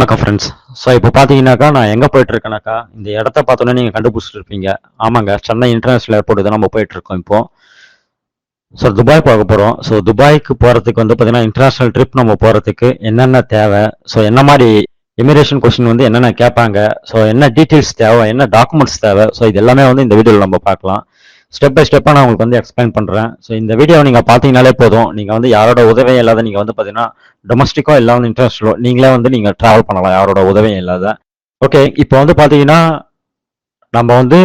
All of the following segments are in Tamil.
வணக்கம் ஃப்ரெண்ட்ஸ். ஸோ இப்போ பார்த்தீங்கன்னாக்கா நான் எங்கே போயிட்டு இருக்கேனாக்கா, இந்த இடத்த பார்த்தோன்னே நீங்கள் கண்டுபிடிச்சிட்டு இருப்பீங்க. ஆமாங்க, சென்னை இன்டர்நேஷனல் ஏர்போர்ட் தான் நம்ம போயிட்டு இருக்கோம் இப்போ. ஸோ துபாய் போக போகிறோம். ஸோ துபாய்க்கு போகிறதுக்கு வந்து பார்த்தீங்கன்னா இன்டர்நேஷனல் ட்ரிப் நம்ம போகிறதுக்கு என்னென்ன தேவை, ஸோ என்ன மாதிரி இமிகிரேஷன் கொஸ்டின் வந்து என்னென்ன கேட்பாங்க, ஸோ என்ன டீட்டெயில்ஸ் தேவை, என்ன டாக்குமெண்ட்ஸ் தேவை, ஸோ இது எல்லாமே வந்து இந்த வீடியோவில் நம்ம பார்க்கலாம். ஸ்டெப் பை ஸ்டெப்பாக நான் உங்களுக்கு வந்து எக்ஸ்பிளைன் பண்ணுறேன். ஸோ இந்த வீடியோ நீங்கள் பார்த்தீங்கனாலே போதும், நீங்கள் வந்து யாரோட உதவியும் இல்லாத நீங்கள் வந்து பார்த்தீங்கன்னா டொமஸ்டிக்கோ இல்லை வந்து இன்டர்நேஷனலோ நீங்களே வந்து நீங்கள் ட்ராவல் பண்ணலாம் யாரோட உதவியும் இல்லாத. ஓகே, இப்போ வந்து பார்த்தீங்கன்னா நம்ம வந்து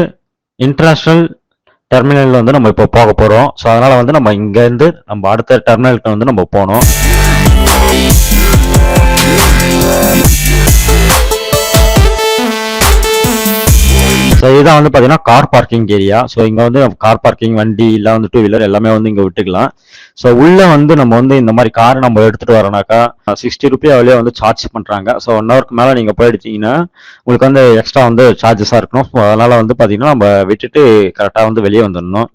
இன்டர்நேஷனல் டெர்மினல் வந்து நம்ம இப்போ போக போகிறோம். ஸோ அதனால் வந்து நம்ம இங்கேருந்து நம்ம அடுத்த டெர்மினலுக்கு வந்து நம்ம போகணும். ஸோ இதுதான் வந்து பார்த்தீங்கன்னா கார் பார்க்கிங் ஏரியா. ஸோ இங்கே வந்து கார் பார்க்கிங், வண்டி இல்லை வந்து டூ வீலர் எல்லாமே வந்து இங்கே விட்டுக்கலாம். ஸோ உள்ளே வந்து நம்ம வந்து இந்த மாதிரி கார் நம்ம எடுத்துகிட்டு வரோம்னாக்கா 60 ரூபாய் அவளே வந்து சார்ஜ் பண்ணுறாங்க. ஸோ 1 ஹவருக்கு மேலே நீங்கள் போயிடுச்சிங்கன்னா உங்களுக்கு வந்து எக்ஸ்ட்ரா வந்து சார்ஜஸாக இருக்கணும். ஸோ அதனால் வந்து பார்த்தீங்கன்னா நம்ம விட்டுட்டு கரெக்டாக வந்து வெளியே வந்துடணும்.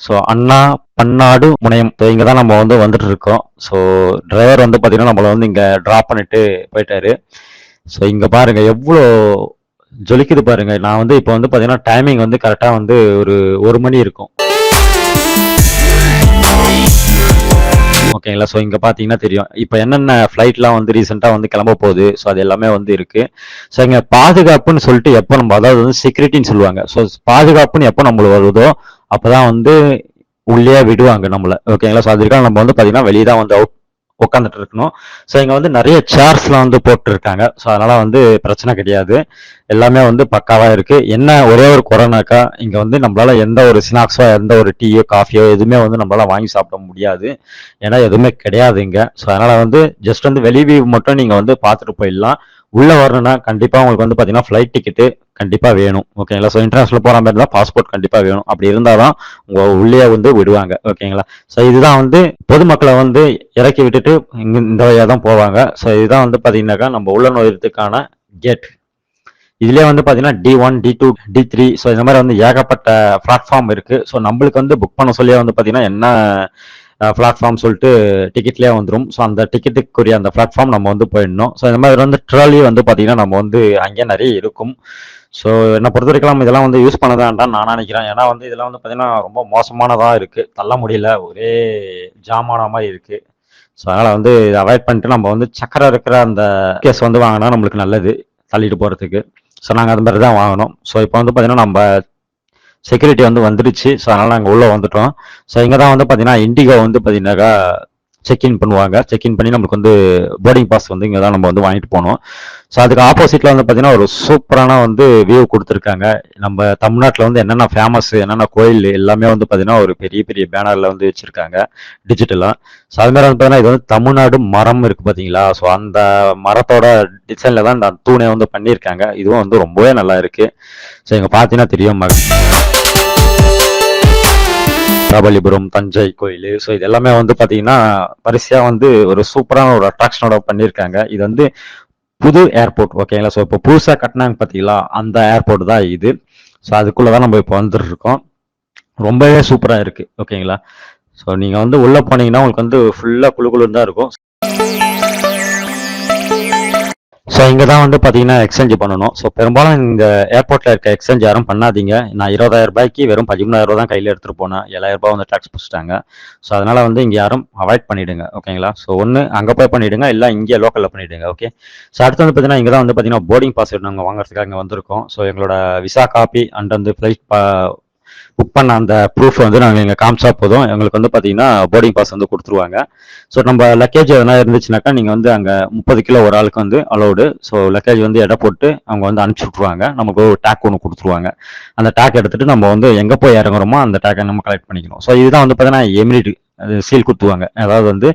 ஸோ அண்ணா பன்னாடு முனையம் இங்கே தான் நம்ம வந்து வந்துட்டு இருக்கோம். ஸோ டிரைவர் வந்து பார்த்தீங்கன்னா நம்மளை வந்து இங்கே ட்ராப் பண்ணிட்டு போயிட்டாரு. ஸோ இங்கே பாருங்க எவ்வளோ ஜொலிக்குது பாருங்க. நான் வந்து இப்போ வந்து பார்த்தீங்கன்னா டைமிங் வந்து கரெக்டாக வந்து ஒரு மணி இருக்கும். ஓகேங்களா. ஸோ இங்கே பார்த்தீங்கன்னா தெரியும் இப்போ என்னென்ன ஃப்ளைட்லாம் வந்து ரீசெண்டாக வந்து கிளம்ப போகுது. ஸோ அது எல்லாமே வந்து இருக்கு. ஸோ இங்கே பாதுகாப்புன்னு சொல்லிட்டு எப்போ நம்ம அதாவது வந்து செக்யூரிட்டின்னு சொல்லுவாங்க. ஸோ பாதுகாப்புன்னு எப்போ நம்மளுக்கு வருதோ அப்போதான் வந்து உள்ளே விடுவாங்க நம்மளை. ஓகேங்களா. ஸோ அதுக்காக நம்ம வந்து பார்த்தீங்கன்னா வெளியே தான் வந்து உட்காந்துட்டு இருக்கணும். ஸோ இங்கே வந்து நிறைய சேர்ஸ்லாம் வந்து போட்டுருக்காங்க. ஸோ அதனால வந்து பிரச்சனை கிடையாது, எல்லாமே வந்து பக்காவாக இருக்கு. என்ன ஒரே ஒரு கொரோனாக்கா இங்கே வந்து நம்மளால எந்த ஒரு ஸ்நாக்ஸோ எந்த ஒரு டீயோ காஃபியோ எதுவுமே வந்து நம்மளால வாங்கி சாப்பிட முடியாது. ஏன்னா எதுவுமே கிடையாது இங்கே. ஸோ அதனால வந்து ஜஸ்ட் வந்து வெளி வியூ மட்டும் நீங்கள் வந்து பார்த்துட்டு போயிடலாம். உள்ளே வரணும்னா கண்டிப்பாக உங்களுக்கு வந்து பார்த்தீங்கன்னா ஃப்ளைட் டிக்கெட்டு கண்டிப்பாக வேணும். ஓகேங்களா. ஸோ இன்டர்நேஷனல் போகிற மாதிரி இருந்தால் பாஸ்போர்ட் கண்டிப்பாக வேணும். அப்படி இருந்தால் தான் உங்கள் உள்ளே வந்து விடுவாங்க. ஓகேங்களா. ஸோ இதுதான் வந்து பொதுமக்களை வந்து இறக்கி விட்டுட்டு இந்த வழியாக தான் போவாங்க. ஸோ இதுதான் வந்து பார்த்தீங்கன்னாக்கா நம்ம உள்ள நுழைறதுக்கான கேட். இதுலேயே வந்து பார்த்தீங்கன்னா D1, D2, D3 ஸோ இந்த மாதிரி வந்து ஏகப்பட்ட பிளாட்ஃபார்ம் இருக்குது. ஸோ நம்மளுக்கு வந்து புக் பண்ண சொல்லியே வந்து பார்த்தீங்கன்னா என்ன பிளாட்ஃபார்ம் சொல்லிட்டு டிக்கெட்லேயே வந்துடும். ஸோ அந்த டிக்கெட்டுக்குரிய அந்த பிளாட்ஃபார்ம் நம்ம வந்து போயிடணும். ஸோ இந்த மாதிரி வந்து ட்ராலி வந்து பார்த்தீங்கன்னா நம்ம வந்து அங்கேயே நிறைய இருக்கும். ஸோ என்னை பொறுத்த வரைக்கும் நம்ம இதெல்லாம் வந்து யூஸ் பண்ணதான்டான்னு நான் நினைக்கிறேன். ஏன்னா வந்து இதெல்லாம் வந்து பார்த்தீங்கன்னா ரொம்ப மோசமானதாக இருக்குது, தள்ள முடியல, ஒரே ஜாமான மாதிரி இருக்குது. ஸோ அதனால் வந்து இதை அவாய்ட் பண்ணிட்டு நம்ம வந்து சக்கரை இருக்கிற அந்த கேஸ் வந்து வாங்கினா நம்மளுக்கு நல்லது தள்ளிட்டு போகிறதுக்கு. ஸோ நாங்கள் அது மாதிரி தான் வாங்கினோம். ஸோ இப்போ வந்து பார்த்தீங்கன்னா நம்ம செக்யூரிட்டி வந்து வந்துடுச்சு. ஸோ அதனால் நாங்கள் உள்ளே வந்துட்டோம். ஸோ இங்கே தான் வந்து பார்த்தீங்கன்னா இண்டிகோ வந்து பார்த்தீங்கன்னாக்கா செக்இன் பண்ணுவாங்க. செக்இன் பண்ணி நம்மளுக்கு வந்து போர்டிங் பாஸ் வந்து இங்கே தான் நம்ம வந்து வாங்கிட்டு போனோம். ஸோ அதுக்கு ஆப்போசிட்டில் வந்து பார்த்தீங்கன்னா ஒரு சூப்பரான வந்து வியூ கொடுத்துருக்காங்க. நம்ம தமிழ்நாட்டில் வந்து என்னென்ன ஃபேமஸ் என்னென்ன கோயில் எல்லாமே வந்து பார்த்தீங்கன்னா ஒரு பெரிய பெரிய பேனரில் வந்து வச்சுருக்காங்க டிஜிட்டலாக. ஸோ அது மாதிரி வந்து பார்த்தீங்கன்னா இது வந்து தமிழ்நாடு மரம் இருக்குது பார்த்தீங்களா. ஸோ அந்த மரத்தோட டிசைனில் தான் இந்த தூணை வந்து பண்ணியிருக்காங்க. இதுவும் வந்து ரொம்பவே நல்லா இருக்குது. ஸோ இங்கே பார்த்தீங்கன்னா தெரியும் மகாபலிபுரம், தஞ்சை கோயில். ஸோ இது எல்லாமே வந்து பார்த்தீங்கன்னா வரிசையாக வந்து ஒரு சூப்பரான ஒரு அட்ராக்ஷனோட பண்ணியிருக்காங்க. இது வந்து புது ஏர்போர்ட். ஓகேங்களா. ஸோ இப்போ புதுசாக கட்டினாங்க பார்த்தீங்களா, அந்த ஏர்போர்ட் தான் இது. ஸோ அதுக்குள்ளே தான் நம்ம இப்போ வந்துட்டு இருக்கோம். ரொம்பவே சூப்பராக இருக்குது. ஓகேங்களா. ஸோ நீங்கள் வந்து உள்ளே போனீங்கன்னா உங்களுக்கு வந்து ஃபுல்லாக குழுக்குழுன்னு தான் இருக்கும். ஸோ இங்கே தான் வந்து பார்த்தீங்கன்னா எக்ஸ்சேஞ்ச் பண்ணணும். ஸோ பெரும்பாலும் இந்த ஏர்போர்ட்டில் இருக்க எக்ஸ்சேஞ்ச் யாரும் பண்ணாதீங்க. நான் 20,000 ரூபாய்க்கு வெறும் 13,000 ரூபா தான் கையில் எடுத்துகிட்டு போனேன். 7,000 ரூபாய் வந்து டேக்ஸ் பிடிச்சிட்டாங்க. ஸோ அதனால் வந்து இங்கே யாரும் அவாய்ட் பண்ணிவிடுங்க. ஓகேங்களா. ஸோ ஒன்று அங்கே போய் பண்ணிவிடுங்க, இல்லை இங்கே லோக்கலில் பண்ணிவிடுங்க. ஓகே. ஸோ அடுத்து வந்து பார்த்தீங்கன்னா இங்கே தான் வந்து பார்த்தீங்கன்னா போர்டிங் பாஸ் நாங்கள் வாங்குறதுக்காக இங்கே வந்திருக்கோம். ஸோ எங்களோட விசா காப்பி அண்ட் வந்து ஃப்ளைட் புக் பண்ண அந்த ப்ரூஃப் வந்து நாங்கள் இங்கே காமிச்சா போதும், எங்களுக்கு வந்து பார்த்தீங்கன்னா போர்டிங் பாஸ் வந்து கொடுத்துருவாங்க. ஸோ நம்ம லக்கேஜ் எதனா இருந்துச்சுனாக்கா நீங்கள் வந்து அங்கே 30 கிலோ ஒரு ஆளுக்கு வந்து அலௌடு. ஸோ லக்கேஜ் வந்து எடை போட்டு அவங்க வந்து அனுப்பிச்சி விட்ருவாங்க. நமக்கு ஒரு டேக் ஒன்று கொடுத்துருவாங்க. அந்த டேக் எடுத்துகிட்டு நம்ம வந்து எங்கே போய் இறங்குறோமோ அந்த டேக்கை நம்ம கலெக்ட் பண்ணிக்கணும். ஸோ இதுதான் வந்து பார்த்தீங்கன்னா எமிரேட் அது சீல் குத்துவாங்க. அதாவது வந்து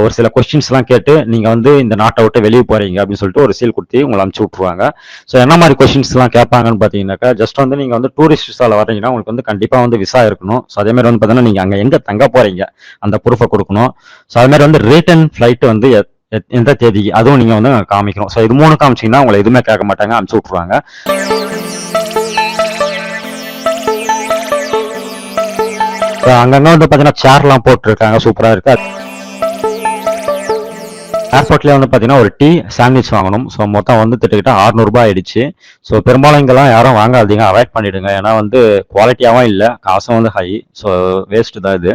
ஒரு சில கொஸ்டின்ஸ்லாம் கேட்டு நீங்கள் வந்து இந்த நாட்டை விட்டு வெளியே போகிறீங்க அப்படின்னு சொல்லிட்டு ஒரு சீல் கொடுத்து உங்களை அனுப்பிச்சி விட்ருவாங்க. ஸோ என்ன மாதிரி கொஸ்டின்ஸ்லாம் கேட்பாங்கன்னு பார்த்தீங்கன்னாக்கா, ஜஸ்ட் வந்து நீங்கள் வந்து டூரிஸ்ட் விசாவில் வரீங்கன்னா உங்களுக்கு வந்து கண்டிப்பாக வந்து விசா இருக்கணும். ஸோ அதேமாதிரி வந்து பார்த்தீங்கன்னா நீங்கள் அங்கே எங்கே தங்க போகிறீங்க அந்த ப்ரூஃபை கொடுக்கணும். ஸோ அதுமாதிரி வந்து ரிட்டர்ன் ஃப்ளைட் வந்து எந்த தேதிக்கு அதுவும் நீங்கள் வந்து காமிக்கணும். ஸோ இது 3 காமிச்சிங்கன்னா உங்களை எதுவுமே கேட்க மாட்டாங்க, அனுப்பிச்சி விட்ருவாங்க. அங்கங்க வந்து பார்த்தீங்கன்னா சேர்லாம் போட்டுருக்காங்க, சூப்பராக இருக்கு. ஏர்போர்ட்லேயே வந்து பார்த்தீங்கன்னா ஒரு டீ சாண்ட்விச் வாங்கணும். ஸோ மொத்தம் வந்து கிட்டத்தட்ட 600 ரூபாய் ஆயிடுச்சு. ஸோ பெரும்பாலும் இங்கெல்லாம் யாரும் வாங்காதீங்க, அவாய்ட் பண்ணிடுங்க. ஏன்னா வந்து குவாலிட்டியாகவும் இல்லை, காசும் வந்து ஹை. ஸோ வேஸ்ட் தான் இது.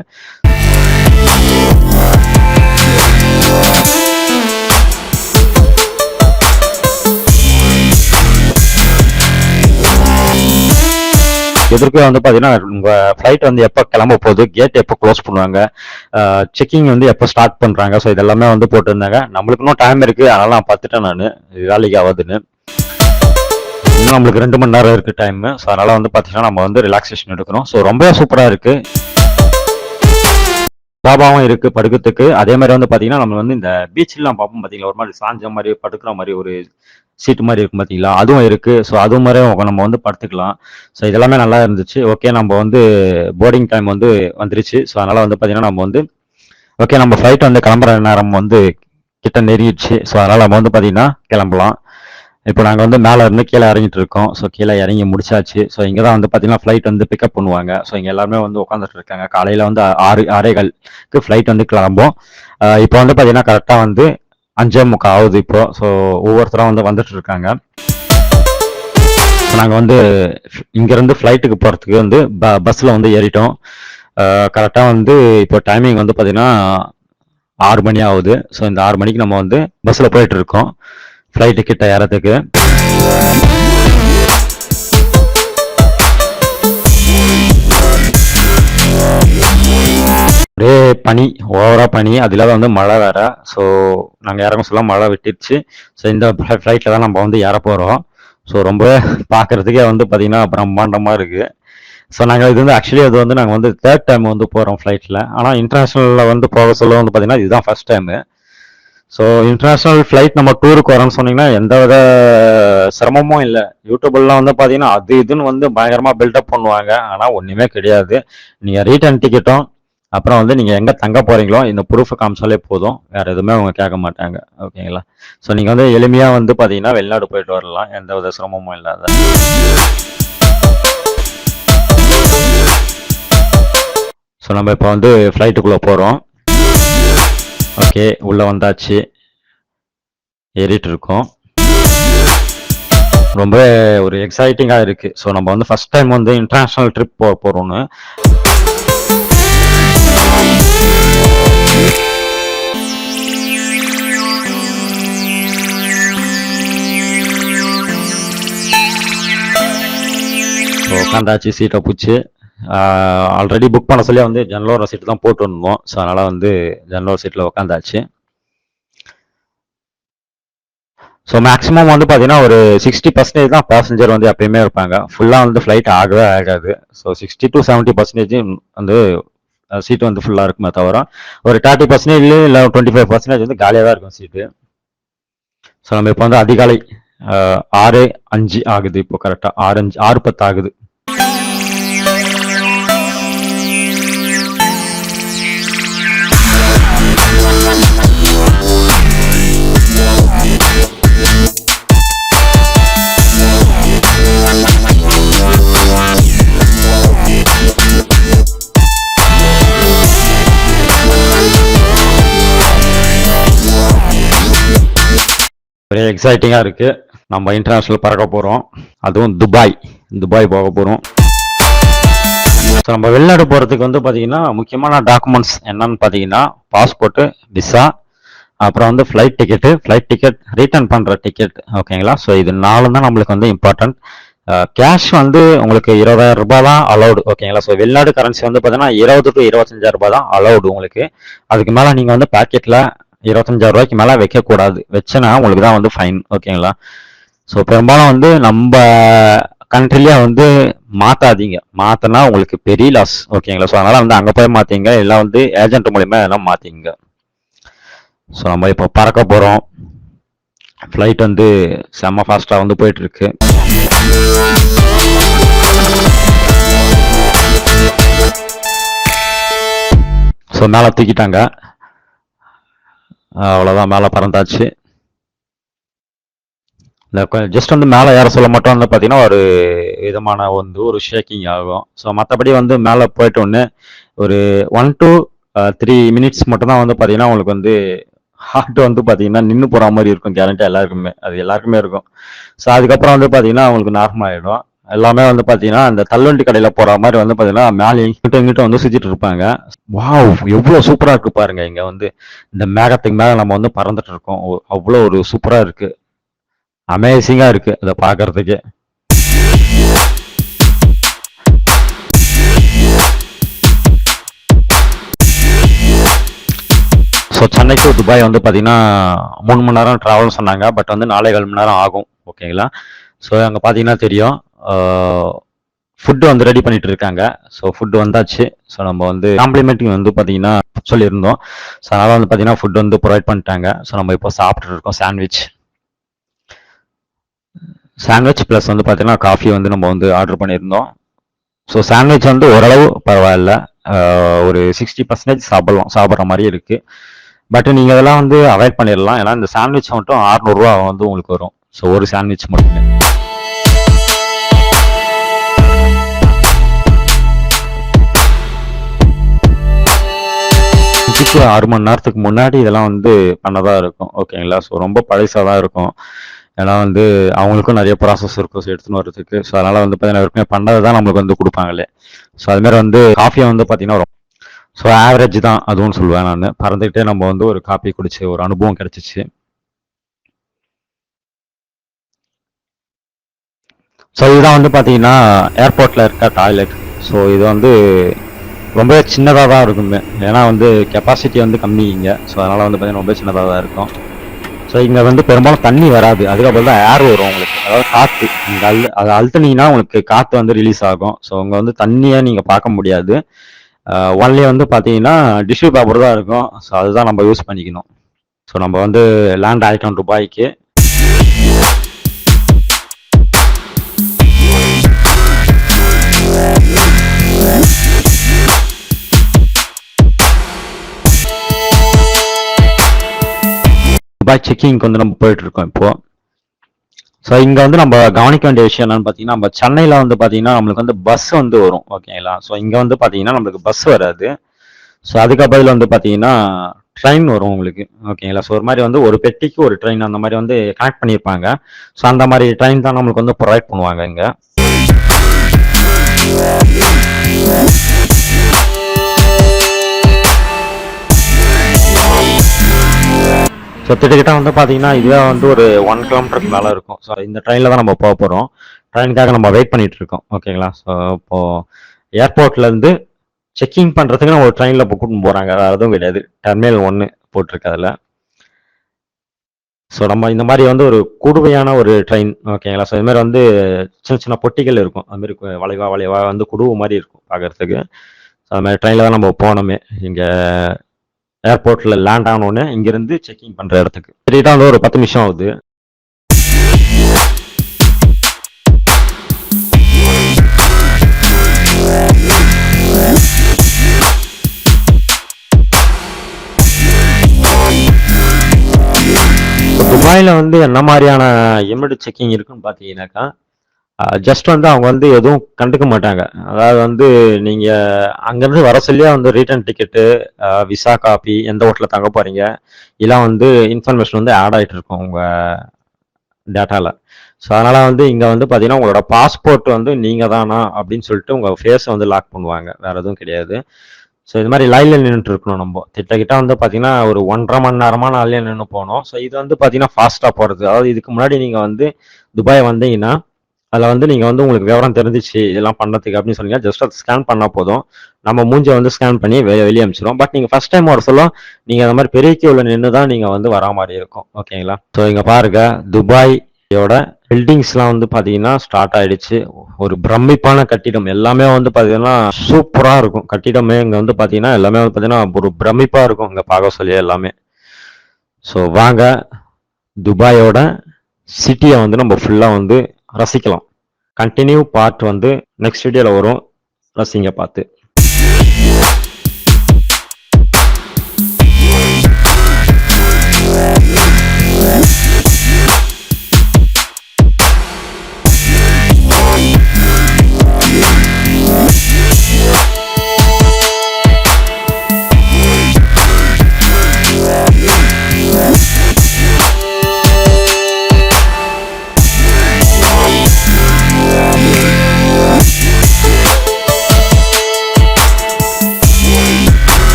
எதிர்க்கே வந்து பார்த்தீங்கன்னா உங்கள் ஃப்ளைட் வந்து எப்போ கிளம்ப போகுது, கேட் எப்போ க்ளோஸ் பண்ணுவாங்க, செக்கிங் வந்து எப்போ ஸ்டார்ட் பண்ணுறாங்க, ஸோ இதெல்லாமே வந்து போட்டிருந்தாங்க. நம்மளுக்கு இன்னும் டைம் இருக்குது, அதனால் நான் பார்த்துட்டேன் நான் வேலைக்கு ஆகுதுன்னு. இன்னும் நம்மளுக்கு 2 மணி நேரம் இருக்குது டைமு. ஸோ அதனால் வந்து பார்த்தீங்கன்னா நம்ம வந்து ரிலாக்ஸேஷன் எடுக்கணும். ஸோ ரொம்ப சூப்பராக இருக்குது, லாபாவும் இருக்குது படுக்கிறதுக்கு. அதே மாதிரி வந்து பார்த்தீங்கன்னா நம்ம வந்து இந்த பீச்லாம் பார்ப்போம் பார்த்தீங்களா, ஒரு மாதிரி சாஞ்ச மாதிரி படுக்கிற மாதிரி ஒரு சீட்டு மாதிரி இருக்கும் பார்த்தீங்களா, அதுவும் இருக்குது. ஸோ அது மாதிரி நம்ம வந்து படுத்துக்கலாம். ஸோ இதெல்லாமே நல்லா இருந்துச்சு. ஓகே, நம்ம வந்து போர்டிங் டைம் வந்து வந்துருச்சு. ஸோ அதனால் வந்து பார்த்தீங்கன்னா நம்ம வந்து ஓகே, நம்ம ஃப்ளைட் வந்து கிளம்புற நேரம் வந்து கிட்ட நெருங்கிடுச்சு. ஸோ அதனால் நம்ம வந்து பார்த்தீங்கன்னா கிளம்பலாம். இப்போ நாங்கள் வந்து மேலே இருந்து கீழே இறங்கிட்டு இருக்கோம். ஸோ கீழே இறங்கி முடிச்சாச்சு. ஸோ இங்கே தான் வந்து பார்த்தீங்கன்னா ஃப்ளைட் வந்து பிக்கப் பண்ணுவாங்க. ஸோ இங்கே எல்லாருமே வந்து உட்காந்துட்டு இருக்காங்க. காலையில் வந்து 6:15க்கு ஃப்ளைட் வந்து கிளம்பும். இப்போ வந்து பார்த்தீங்கன்னா கரெக்டாக வந்து 5:45 ஆகுது இப்போ. ஸோ ஒவ்வொருத்தரும் வந்து வந்துட்டு இருக்காங்க. ஸோ நாங்கள் வந்து இங்கேருந்து ஃப்ளைட்டுக்கு போகிறதுக்கு வந்து பஸ்ஸில் வந்து ஏறிட்டோம். கரெக்டாக வந்து இப்போ டைமிங் வந்து பார்த்தீங்கன்னா 6 மணி ஆகுது. ஸோ இந்த 6 மணிக்கு நம்ம வந்து பஸ்ஸில் போயிட்டு இருக்கோம் ஃப்ளைட்டு கிட்ட ஏறதுக்கு. ஒரே பனி, ஓவரா பனி, அதில் வந்து மழை வேற. ஸோ நாங்கள் இறங்க சொல்ல மழை விட்டுருச்சு. ஸோ இந்த ஃப்ளைட்டில் தான் நம்ம வந்து ஏற போகிறோம். ஸோ ரொம்ப பார்க்குறதுக்கே வந்து பார்த்தீங்கன்னா பிரம்மாண்டமாக இருக்குது. ஸோ நாங்கள் இது வந்து ஆக்சுவலி அது வந்து நாங்கள் வந்து 3rd டைம் வந்து போகிறோம் ஃப்ளைட்டில். ஆனால் இன்டர்நேஷ்னலில் வந்து போக சொல்ல வந்து பார்த்தீங்கன்னா இதுதான் first time. So international flight நம்ம டூருக்கு வரோன்னு சொன்னீங்கன்னா எந்த வித சிரமமும் இல்லை. யூடியூப்லாம் வந்து பார்த்தீங்கன்னா அது இதுன்னு வந்து பயங்கரமாக பில்டப் பண்ணுவாங்க. ஆனால் ஒன்றுமே கிடையாது. நீங்கள் ரிட்டர்ன் டிக்கெட்டும் அப்புறம் வந்து நீங்கள் எங்கே தங்க போகிறீங்களோ இந்த ப்ரூஃபை காமிச்சாலே போதும், வேறு எதுவுமே அவங்க கேட்க மாட்டாங்க. ஓகேங்களா? ஸோ நீங்கள் வந்து எளிமையாக வந்து பார்த்தீங்கன்னா வெளிநாடு போயிட்டு வரலாம், எந்த வித சிரமமும் இல்லாத. ஸோ நம்ம இப்போ வந்து ஃப்ளைட்டுக்குள்ளே போகிறோம். ஓகே, உள்ளே வந்தாச்சு, ஏறிட்டு இருக்கோம். ரொம்ப ஒரு எக்ஸைட்டிங்காக இருக்குது. ஸோ நம்ம வந்து ஃபஸ்ட் டைம் வந்து இன்டர்நேஷ்னல் ட்ரிப் போகிறோன்னு. உட்காந்தாச்சு, சீட்டை பிடிச்சி. ஆல்ரெடி புக் பண்ண சொல்லி வந்து ஜன்னலோர சீட்டு தான் போட்டு வந்தோம். ஸோ அதனால் வந்து ஜன்னலோர சீட்டில் உட்காந்தாச்சு. ஸோ மேக்ஸிமம் வந்து பார்த்தீங்கன்னா ஒரு 60% தான் பேசஞ்சர் வந்து எப்பயுமே இருப்பாங்க. ஃபுல்லாக வந்து ஃப்ளைட் ஆகவே ஆகாது. ஸோ 60 to 70% வந்து சீட்டு வந்து ஃபுல்லாக இருக்குமே தவிர ஒரு 30% இல்லை 25% வந்து காலியாக தான் இருக்கும் சீட்டு. ஸோ நம்ம இப்போ வந்து அதிகாலை 6:05 ஆகுது. இப்போ கரெக்டாக 6:10 ஆகுது. ஒரே எக்ஸைட்டிங்காக இருக்குது. நம்ம இன்டர்நேஷ்னல் பறக்க போகிறோம், அதுவும் துபாய் போக போகிறோம். ஸோ நம்ம வெளிநாடு போகிறதுக்கு வந்து பார்த்தீங்கன்னா முக்கியமான டாக்குமெண்ட்ஸ் என்னன்னு பார்த்தீங்கன்னா பாஸ்போர்ட்டு, விசா, அப்புறம் வந்து ஃப்ளைட் டிக்கெட், ரிட்டர்ன் பண்ணுற டிக்கெட். ஓகேங்களா? ஸோ இது 4 தான் நம்மளுக்கு வந்து இம்பார்ட்டன்ட். கேஷ் வந்து உங்களுக்கு 20,000 ரூபாய் தான் அலௌடு. ஓகேங்களா? ஸோ வெளிநாடு கரன்சி வந்து பார்த்தீங்கன்னா 20 to 25,000 ரூபாய் தான் அலௌடு உங்களுக்கு. அதுக்கு மேலே நீங்கள் வந்து பாக்கெட்டில் 25,000 ரூபாய்க்கு மேலே வைக்கக்கூடாது. வச்சனா உங்களுக்கு தான் வந்து ஃபைன். ஓகேங்களா? ஸோ பெரும்பாலும் வந்து நம்ம கண்ட்ரிலேயே வந்து மாற்றாதீங்க, மாற்றினா உங்களுக்கு பெரிய லாஸ். ஓகேங்களா? ஸோ அதனால் வந்து அங்கே போய் மாற்றிங்க, இல்லை வந்து ஏஜென்ட் மூலிமா எல்லாம் மாற்றிங்க. ஸோ நம்ம இப்போ பறக்க போகிறோம். ஃப்ளைட் வந்து செம்ம ஃபாஸ்ட்டாக வந்து போயிட்டுருக்கு. ஸோ மேலே தூக்கிட்டாங்க, அவ்வளோதான், மேலே பறந்தாச்சு. ஜஸ்ட் வந்து மேலே ஏற சொல்ல மட்டும் வந்து பார்த்தீங்கன்னா ஒரு விதமான வந்து ஒரு ஷேக்கிங் ஆகும். ஸோ மற்றபடி வந்து மேலே போயிட்டோன்னு ஒரு 1 to 3 minutes மட்டும்தான் வந்து பார்த்தீங்கன்னா உங்களுக்கு வந்து ஹார்ட் வந்து பார்த்தீங்கன்னா நின்னு போற மாரி இருக்கும் கேரண்டி எல்லாருக்குமே. அது எல்லாருக்குமே இருக்கும். ஸோ அதுக்கப்புறம் வந்து பார்த்தீங்கன்னா, அவங்களுக்கு நார்மல் ஆயிடும். எல்லாமே வந்து பார்த்தீங்கன்னா, அந்த தள்ளுவண்டி கடையில போற மாரி வந்து பார்த்தீங்கன்னா, மேல இங்கிட்டும் இங்கிட்டும் வந்து சுத்திட்டு இருப்பாங்க. வாவ்! எவ்ளோ சூப்பரா இருக்கு பாருங்க. இங்க வந்து இந்த மேகத்துக்கு மேல நம்ம வந்து பறந்துட்டு இருக்கோம். அவ்ளோ ஒரு சூப்பரா இருக்கு. அமேசிங்கா இருக்கு அத பார்க்கறதுக்கே. ஸோ சென்னை டு துபாய் வந்து பார்த்தீங்கன்னா 3 மணி நேரம் ட்ராவல்னு சொன்னாங்க. பட் வந்து 4 1/4 மணி நேரம் ஆகும். ஓகேங்களா? ஸோ அங்கே பார்த்தீங்கன்னா தெரியும். ஃபுட்டு வந்து ரெடி பண்ணிட்டு இருக்காங்க. ஸோ ஃபுட்டு வந்தாச்சு. ஸோ நம்ம வந்து காம்ப்ளிமெண்ட்டிங் வந்து பார்த்தீங்கன்னா சொல்லியிருந்தோம். ஸோ அதனால் வந்து பார்த்தீங்கன்னா ஃபுட் வந்து ப்ரொவைட் பண்ணிட்டாங்க. ஸோ நம்ம இப்போ சாப்பிட்டுட்டு இருக்கோம் சாண்ட்விச். சாண்ட்விச் ப்ளஸ் வந்து பார்த்தீங்கன்னா காஃபி வந்து நம்ம வந்து ஆர்டர் பண்ணியிருந்தோம். ஸோ சாண்ட்விச் வந்து ஓரளவு பரவாயில்ல. ஒரு 60% சாப்பிடலாம் சாப்பிட்ற மாதிரி இருக்கு. பட் நீங்கள் இதெல்லாம் வந்து அவாய்ட் பண்ணிடலாம். ஏன்னா இந்த சாண்ட்விச் மட்டும் 600 ரூபா வந்து உங்களுக்கு வரும். ஸோ ஒரு சாண்ட்விச் மட்டுமே. இதுக்கு 6 மணி நேரத்துக்கு முன்னாடி இதெல்லாம் வந்து பண்ணதா இருக்கும். ஓகேங்களா? ஸோ ரொம்ப பழசாக தான் இருக்கும். ஏன்னா வந்து அவங்களுக்கும் நிறைய ப்ராசஸ் இருக்கும் ஸோ எடுத்துன்னு வரதுக்கு. ஸோ அதனால வந்து பார்த்தீங்கன்னா ஏற்கனவே பண்ணது தான் நம்மளுக்கு வந்து கொடுப்பாங்களே. ஸோ அதுமாதிரி வந்து காஃபியை வந்து பார்த்தீங்கன்னா ஸோ ஆவரேஜ் தான் அதுவும் சொல்லுவேன் நான். பறந்துக்கிட்டே நம்ம வந்து ஒரு காப்பி குடிச்சு ஒரு அனுபவம் கிடைச்சிச்சு. ஸோ இதுதான் வந்து பார்த்தீங்கன்னா ஏர்போர்ட்டில் இருக்க டாய்லெட். ஸோ இது வந்து ரொம்பவே சின்னதாக தான் இருக்குமே. ஏன்னா வந்து கெப்பாசிட்டி வந்து கம்மி இங்கே. ஸோ அதனால் வந்து பார்த்தீங்கன்னா ரொம்ப சின்னதாக தான் இருக்கும். ஸோ இங்கே வந்து பெரும்பாலும் தண்ணி வராது. அதுக்கப்புறம் தான் ஏர் வரும் உங்களுக்கு. அதாவது காற்று இங்கே அதை அழுத்துனீங்கன்னா உங்களுக்கு காற்று வந்து ரிலீஸ் ஆகும். ஸோ இங்கே வந்து தண்ணியை நீங்கள் பார்க்க முடியாது. ஒன்லி வந்து பார்த்தீங்கன்னா டிஷ்யூ பேப்பர் தான் இருக்கும். ஸோ அதுதான் நம்ம யூஸ் பண்ணிக்கணும். ஸோ நம்ம வந்து லேண்ட் ஆகிட்டோம் துபாய்க்கு. துபாய் செக்கிங்க்கு வந்து நம்ம போயிட்டு இருக்கோம் இப்போ. ஸோ இங்கே வந்து நம்ம கவனிக்க வேண்டிய விஷயம் என்னன்னு பார்த்தீங்கன்னா, நம்ம சென்னையில் வந்து பார்த்தீங்கன்னா நம்மளுக்கு வந்து பஸ் வந்து வரும். ஓகேங்களா? ஸோ இங்கே வந்து பார்த்தீங்கன்னா நம்மளுக்கு பஸ் வராது. ஸோ அதுக்கு பதில் வந்து பார்த்தீங்கன்னா ட்ரெயின் வரும் உங்களுக்கு. ஓகேங்களா? ஸோ ஒரு மாதிரி வந்து ஒரு பெட்டிக்கு ஒரு ட்ரெயின் அந்த மாதிரி வந்து கனெக்ட் பண்ணியிருப்பாங்க. ஸோ அந்த மாதிரி ட்ரெயின் தான் நம்மளுக்கு வந்து ப்ரொவைட் பண்ணுவாங்க இங்கே. ஸோ கிட்டத்தட்ட வந்து பார்த்தீங்கன்னா இதுவே வந்து ஒரு 1 கிலோமீட்டருக்கு மேலே இருக்கும். ஸோ இந்த ட்ரெயினில் தான் நம்ம போக போகிறோம். ட்ரெயினுக்காக நம்ம வெயிட் பண்ணிட்டு இருக்கோம். ஓகேங்களா? ஸோ இப்போது ஏர்போர்ட்லேருந்து செக்கிங் பண்ணுறதுக்கு நம்ம ஒரு ட்ரெயினில் இப்போ கூட்டின்னு போகிறாங்க. வேறு எதுவும் கிடையாது. டெர்மினல் 1 போட்டிருக்கு அதில். ஸோ நம்ம இந்த மாதிரி வந்து ஒரு குடுவையான ஒரு ட்ரெயின். ஓகேங்களா? ஸோ இதுமாதிரி வந்து சின்ன சின்ன பொட்டிகள் இருக்கும். அதுமாரி வளைவா வளைவா வந்து குடுவை மாதிரி இருக்கும் பார்க்குறதுக்கு. ஸோ அது மாதிரி ட்ரெயினில் தான் நம்ம போனோமே இங்கே ஏர்போர்ட்டில் லேண்ட் ஆனோடனே இங்கேருந்து செக்கிங் பண்ணுற இடத்துக்கு. சரிதான் வந்து ஒரு 10 நிமிஷம் ஆகுது. துபாயில் வந்து என்ன மாதிரியான இமிடியட் செக்கிங் இருக்குன்னு பார்த்தீங்கன்னாக்கா, ஜஸ்ட் வந்து அவங்க வந்து எதுவும் கண்டுக்க மாட்டாங்க. அதாவது வந்து நீங்கள் அங்கேருந்து வர சொல்லியே வந்து ரிட்டர்ன் டிக்கெட்டு, விசா காப்பி, எந்த ஹோட்டலில் தங்க போகிறீங்க, இதெல்லாம் வந்து இன்ஃபர்மேஷன் வந்து ஆட் ஆகிட்டு இருக்கும் உங்கள் டேட்டாவில். ஸோ அதனால் வந்து இங்கே வந்து பார்த்தீங்கன்னா உங்களோட பாஸ்போர்ட் வந்து நீங்கள் தானா அப்படின்னு சொல்லிட்டு உங்கள் ஃபேஸை வந்து லாக் பண்ணுவாங்க. வேறு எதுவும் கிடையாது. ஸோ இது மாதிரி லைனில் நின்றுட்டு இருக்கணும் நம்ம. கிட்ட வந்து பார்த்தீங்கன்னா ஒரு 1.5 மணி நேரமாக லைனில் நின்று போகணும். ஸோ இது வந்து பார்த்தீங்கன்னா ஃபாஸ்ட்டாக போகிறது. அதாவது இதுக்கு முன்னாடி நீங்கள் வந்து துபாய் வந்தீங்கன்னா அதில் வந்து நீங்கள் வந்து உங்களுக்கு விவரம் தெரிஞ்சிச்சு இதெல்லாம் பண்ணுறதுக்கு அப்படின்னு சொன்னீங்கன்னா ஜஸ்ட் அதை ஸ்கேன் பண்ணால் போதும். நம்ம மூஞ்சை வந்து ஸ்கேன் பண்ணி வெளியே அனுப்பிச்சிடும். பட் நீங்கள் ஃபஸ்ட் டைம் வர சொல்ல நீங்கள் அந்த மாதிரி பெரிய கியூவில் நின்று தான் நீங்கள் வந்து வரா மாதிரி இருக்கும். ஓகேங்களா? ஸோ இங்கே பாருங்கள் துபாயோட பில்டிங்ஸ்லாம் வந்து பார்த்தீங்கன்னா ஸ்டார்ட் ஆயிடுச்சு. ஒரு பிரமிப்பான கட்டிடம். எல்லாமே வந்து பார்த்தீங்கன்னா சூப்பராக இருக்கும். கட்டிடமே இங்கே வந்து பார்த்தீங்கன்னா எல்லாமே வந்து பார்த்தீங்கன்னா ஒரு பிரமிப்பாக இருக்கும் இங்கே பார்க்க சொல்லி எல்லாமே. ஸோ வாங்க துபாயோட சிட்டியை வந்து நம்ம ஃபுல்லாக வந்து ரசிக்கலாம். கண்டினியூ பார்ட் வந்து நெக்ஸ்ட் வீடியோவில் வரும். ரசிங்க பார்த்து.